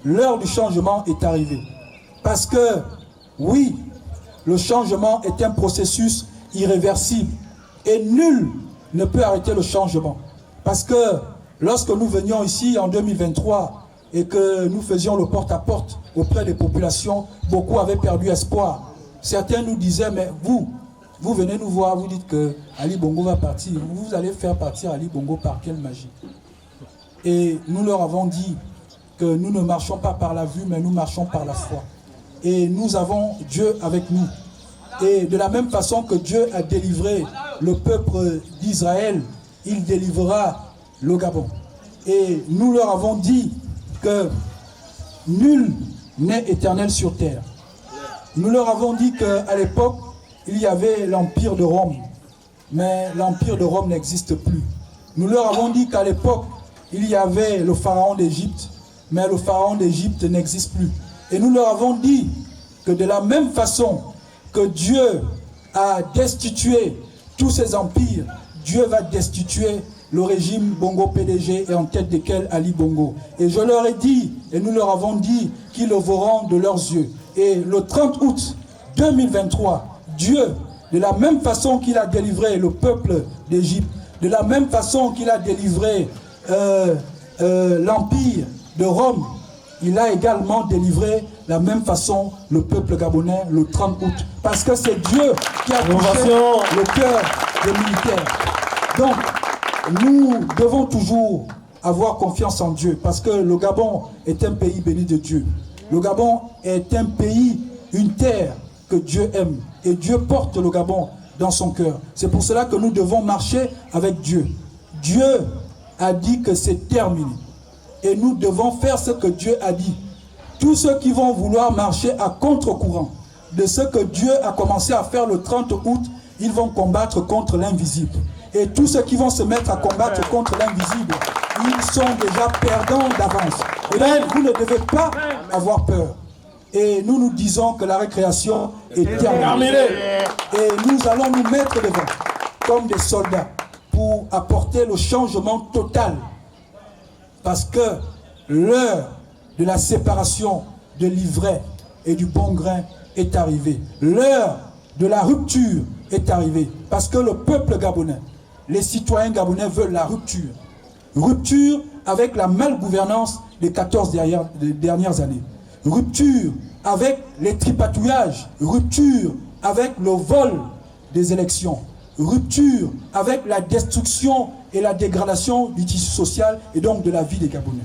l'heure du changement est arrivée. Parce que, oui, le changement est un processus irréversible. Et nul ne peut arrêter le changement. Parce que lorsque nous venions ici en 2023 et que nous faisions le porte-à-porte auprès des populations, beaucoup avaient perdu espoir. Certains nous disaient, mais vous venez nous voir, vous dites que Ali Bongo va partir. Vous allez faire partir Ali Bongo par quelle magie? Et nous leur avons dit que nous ne marchons pas par la vue, mais nous marchons par la foi. Et nous avons Dieu avec nous. Et de la même façon que Dieu a délivré le peuple d'Israël, il délivrera le Gabon. Et nous leur avons dit que nul n'est éternel sur terre. Nous leur avons dit qu'à l'époque, il y avait l'Empire de Rome. Mais l'Empire de Rome n'existe plus. Nous leur avons dit qu'à l'époque, il y avait le pharaon d'Égypte. Mais le pharaon d'Égypte n'existe plus. Et nous leur avons dit que de la même façon que Dieu a destitué tous ces empires, Dieu va destituer le régime Bongo PDG et en tête desquels Ali Bongo. Et je leur ai dit, et nous leur avons dit, qu'ils le verront de leurs yeux. Et le 30 août 2023, Dieu, de la même façon qu'il a délivré le peuple d'Égypte, de la même façon qu'il a délivré l'empire de Rome, il a également délivré de la même façon le peuple gabonais le 30 août. Parce que c'est Dieu qui a touché le cœur des militaires. Donc, nous devons toujours avoir confiance en Dieu. Parce que le Gabon est un pays béni de Dieu. Le Gabon est un pays, une terre que Dieu aime. Et Dieu porte le Gabon dans son cœur. C'est pour cela que nous devons marcher avec Dieu. Dieu a dit que c'est terminé. Et nous devons faire ce que Dieu a dit. Tous ceux qui vont vouloir marcher à contre-courant de ce que Dieu a commencé à faire le 30 août, ils vont combattre contre l'invisible. Et tous ceux qui vont se mettre à combattre contre l'invisible, ils sont déjà perdants d'avance. Et donc, vous ne devez pas avoir peur. Et nous nous disons que la récréation est terminée. Et nous allons nous mettre devant, comme des soldats, pour apporter le changement total. Parce que l'heure de la séparation de l'ivraie et du bon grain est arrivée. L'heure de la rupture est arrivée. Parce que le peuple gabonais, les citoyens gabonais veulent la rupture. Rupture avec la malgouvernance des 14 dernières années. Rupture avec les tripatouillages. Rupture avec le vol des élections. Rupture avec la destruction et la dégradation du tissu social et donc de la vie des Gabonais.